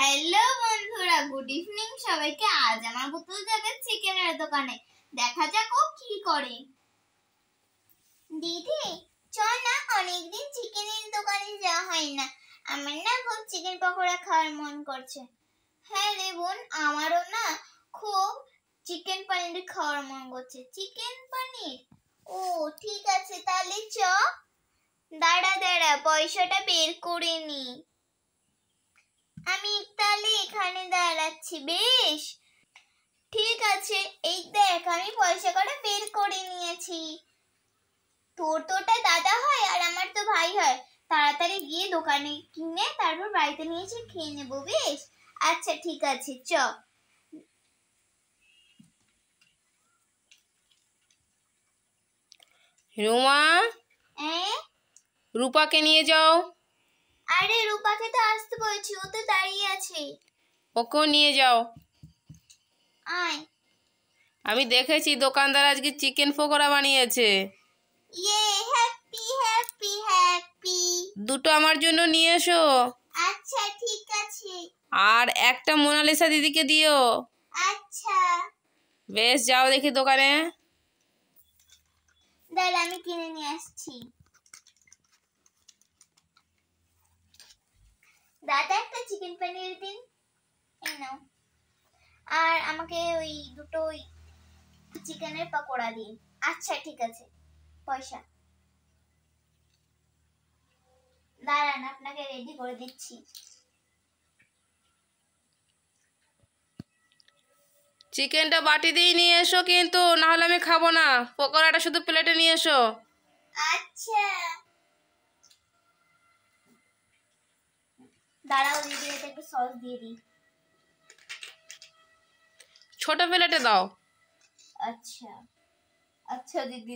Hello বন্ধুরা, good evening সবাইকে। আজ আমার পুতুল যাবে চিকেনের দোকানে, দেখা যাক ও কি করে। দিদি চল না, অনেকদিন চিকেনের দোকানে যাওয়া হয় না, আমার না খুব চিকেন পকোড়া খাওয়ার মন করছে। হ্যাঁ রে বোন, আমারও না খুব চিকেন পনির খাওয়ার মন করছে। চিকেন পনির, ও ঠিক আছে তাহলে চ। দাঁড়া দাঁড়া, পয়সাটা বের করে নি। আমি তাহলে এখানে দাঁড়াচ্ছি। বেশ ঠিক আছে, এই দেখ আমি পয়সা করে বের করে নিয়েছি। তোর তোটা দাদা হয় আর আমার তো ভাই হয়। তাড়াতাড়ি গিয়ে দোকানে কিনে তারপর বাড়িতে নিয়ে এসে খেয়ে নেবো। বেশ আচ্ছা ঠিক আছে, চ। রুমা, রূপাকে নিয়ে যাও। আরে রূপাকে তো আসতে বলছি, ও তো দাঁড়িয়ে আছে। ওকেও নিয়ে যাও। আয়। আমি দেখেছি দোকানদার আজকে চিকেন পকোড়া বানিয়েছে। ইয়ে, হ্যাপি হ্যাপি হ্যাপি। দুটো আমার জন্য নিয়ে এসো। আচ্ছা ঠিক আছে। আর একটা মোনালিসা দিদিকে দিও। আচ্ছা বেশ, যাও দেখি দোকানে। দাঁড়া আমি কিনে নিয়ে আসছি। দাদা একটা চিকেন পনির দিন। এই নাও। আর আমাকে ওই দুটো চিকেনের পকোড়া দিন। আচ্ছা ঠিক আছে, পয়সা দাঁড়ান, আপনাকে রেডি করে দিচ্ছি। চিকেনটা বাটি দিয়ে নিয়ে এসো, কিন্তু না হলে আমি খাবো না। পকোড়াটা শুধু প্লেটে নিয়ে এসো। আচ্ছা দাঁড়াও দিদি, এটা একটু সস দিয়ে দিই। ছোট প্লেটে দাও। আচ্ছা আচ্ছা দিদি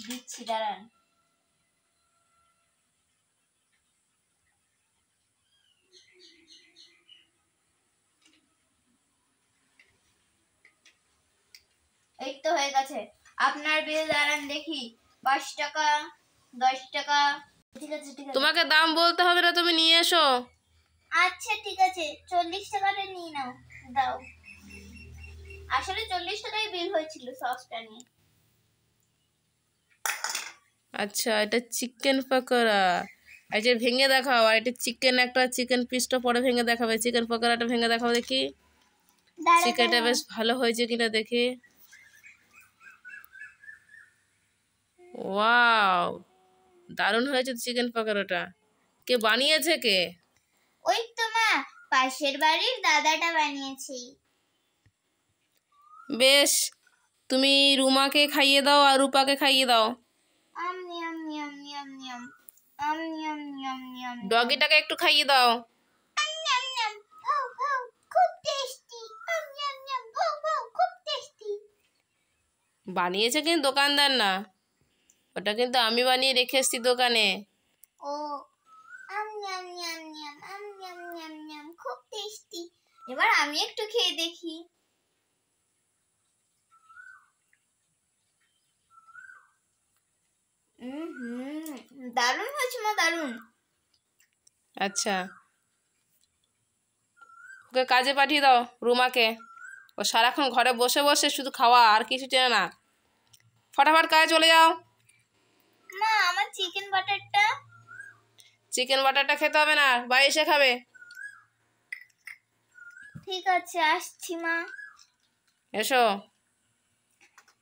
দিচ্ছি, দাঁড়ান। এই তো হয়ে গেছে। আপনার বিল দাঁড়ান দেখি। 5 টাকা, 10 টাকা। ঠিক আছে ঠিক আছে। তোমাকে দাম বলতে হবে না, তুমি নিয়ে এসো। আচ্ছা ঠিক আছে, 40 টাকাটা নিয়ে নাও। দাও। আসলে 40 টাকাই বিল হয়েছিল সসটা নিয়ে। আচ্ছা, এটা চিকেন পকোড়া। এই যে ভেঙে দেখাও। আর এটা চিকেন, একটা চিকেন পিসটা পরে ভেঙে দেখাবে। চিকেন পকোড়াটা ভেঙে দেখাও দেখি। চিকেনটা বেশ ভালো হয়েছে কিনা দেখি। ওয়াও, দারুণ হয়েছে চিকেন পকোড়াটা। কে বানিয়েছে কে? ওই তো মা, পাশের বাড়ির দাদাটা বানিয়েছে। বেশ, তুমি রুমাকে খাইয়ে দাও আর রূপাকে খাইয়ে দাও। আম নিয়াম নিয়াম নিয়াম নিয়াম, আম নিয়াম নিয়াম নিয়াম। ডগিটাকে একটু খাইয়ে দাও। আম নিয়াম নিয়াম, ভাউ ভাউ, খুব টেস্টি। আম নিয়াম নিয়াম, ভাউ ভাউ, খুব টেস্টি। বানিয়েছে কিন্তু দোকানদার না, ওটা কিন্তু আমি বানিয়ে রেখে এসেছি দোকানে। ও, আম নিয়াম নিয়াম নিয়াম, আম নিয়াম নিয়াম নিয়াম, খুব টেস্টি। এবার আমি একটু খেয়ে দেখি। দারুণ হয়েছে মা, দারুণ। আচ্ছা, ওকে কাজে পাঠিয়ে দাও রুমাকে। ও সারাক্ষণ ঘরে বসে বসে শুধু খাওয়া, আর কিছু চেনে না। ফটাফট কাজে চলে যাও। মা আমার চিকেন বাটারটা। চিকেন বাটারটা খেতে হবে না, বাড়ি এসে খাবে। ঠিক আছে, আসছি মা। এসো।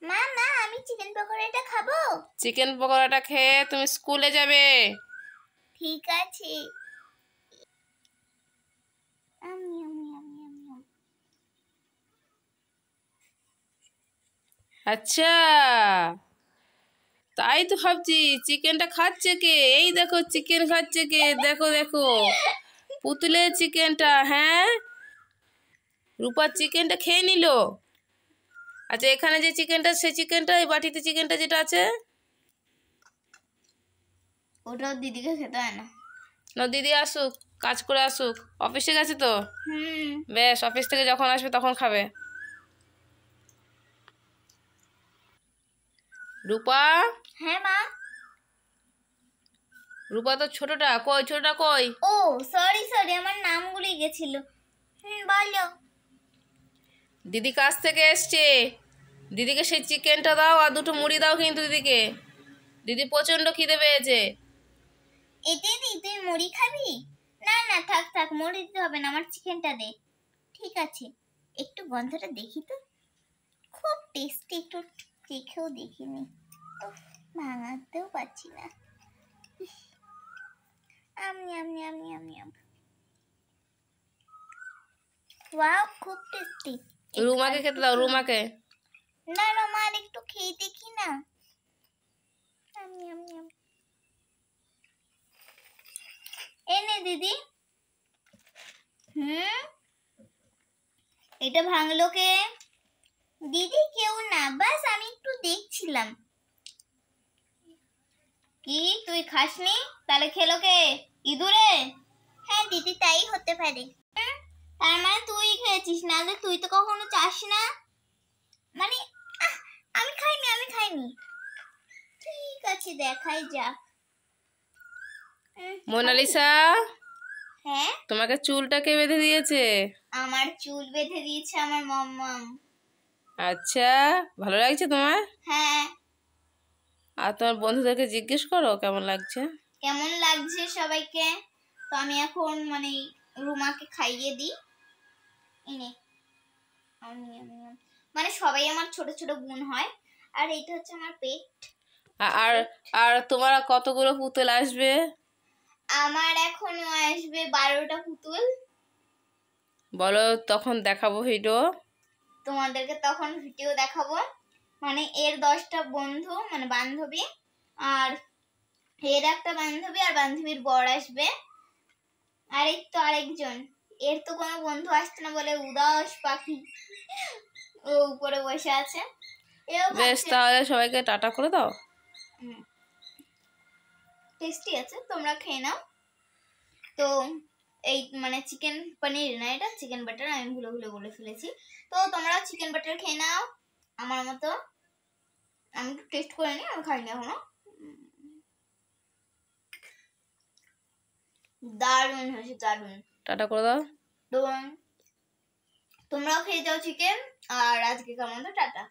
মা মা, আমি চিকেন পকোড়াটা খাবো। চিকেন পকোড়াটা খেয়ে তুমি স্কুলে যাবে। ঠিক আছে। আম নিয়াম নিয়াম নিয়াম নিয়াম। আচ্ছা, তাই তো ভাবছি চিকেনটা খাচ্ছে কে। এই দেখো চিকেন খাচ্ছে কে, দেখো দেখো, পুতুলের চিকেনটা। হ্যাঁ, রূপার চিকেনটা খেয়ে নিল। আচ্ছা, এখানে যে চিকেনটা, সেই চিকেনটা, এই বাটিতে চিকেনটা যেটা আছে, ওটাও দিদিকে খেতে হয় না। না, দিদি আসুক, কাজ করে আসুক, অফিসে গেছে তো। বেশ, অফিস থেকে যখন আসবে তখন খাবে। রূপা, হ্যাঁ মা। রূপা তো ছোটটা কই, ছোটটা কই? ও সরি সরি, আমার নাম ভুলে গেছিল। বলো। দিদি কাছ থেকে এসছে, দিদিকে সেই চিকেনটা দাও আর দুটো মুড়ি দাও কিন্তু দিদিকে, দিদি প্রচন্ড খিদে পেয়েছে। এতে দি তুই মুড়ি খাবি? না না, থাক থাক, মুড়ি দিতে হবে না, আমার চিকেনটা দে। ঠিক আছে, একটু গন্ধটা দেখি তো, খুব টেস্টি, একটু দেখেও দেখিনি। ভাঙাতেও পারছি না। আমি আমি আমি আমি ওয়াও, খুব টেস্টি। রুমাকে খেতে দাও, রুমাকে। না রোমার, একটু খেয়ে দেখি না। আমি আমি আমি এনে দিদি। এটা ভাঙলো কে? দিদি কেউ না, বাস আমি একটু দেখছিলাম। কি তুই খাসনি? তাহলে খেলো কে? ইঁদুরে? হ্যাঁ দিদি, তাই হতে পারে। তার মানে তুই খেয়েছিস, নাহলে তুই তো কখনো চাস না। মানে আমি খাইনি, আমি খাইনি। ঠিক আছে, দেখাই যাক। মোনালিসা, হ্যাঁ, তোমাকে চুলটা কে বেঁধে দিয়েছে? আমার চুল বেঁধে দিয়েছে আমার মম্মম। আচ্ছা, ভালো লাগছে তোমার? হ্যাঁ। আর তোমার বন্ধুদেরকে জিজ্ঞেস করো কেমন লাগছে। কেমন লাগছে সবাইকে। তো আমি এখন মানে রুমাকে খাইয়ে দিই। এনে মানে সবাই আমার ছোট ছোট বোন হয়। আর এইটা হচ্ছে আমার পেট। আর আর তোমার কতগুলো পুতুল আসবে? আমার এখনো আসবে 12টা পুতুল। বলো, তখন দেখাবো ভিডিও। তোমাদেরকে তখন ভিডিও দেখাবো। মানে এর 10টা বন্ধু, মানে বান্ধবী, আর এর একটা বান্ধবী আর বান্ধবীর বর আসবে। আর এই তো আরেকজন, এর তো কোনো বন্ধু আসছে না বলে উদাস পাখি ও উপরে বসে আছে। বেশ, তাহলে সবাইকে টাটা করে দাও। টেস্টি আছে, তোমরা খেয়ে নাও। তো এই মানে চিকেন পনির না, এটা চিকেন বাটার, আমি ভুলে ভুলে বলে ফেলেছি। তো তোমরা চিকেন বাটার খেয়ে নাও আমার মতো। আমি একটু টেস্ট করে নিই, আমি খাইনি এখনো। দারুণ হয়েছে, দারুণ। টাটা করে দাও। তো তোমরাও খেয়ে যাও চিকেন। আর আজকে কেমন, টাটা।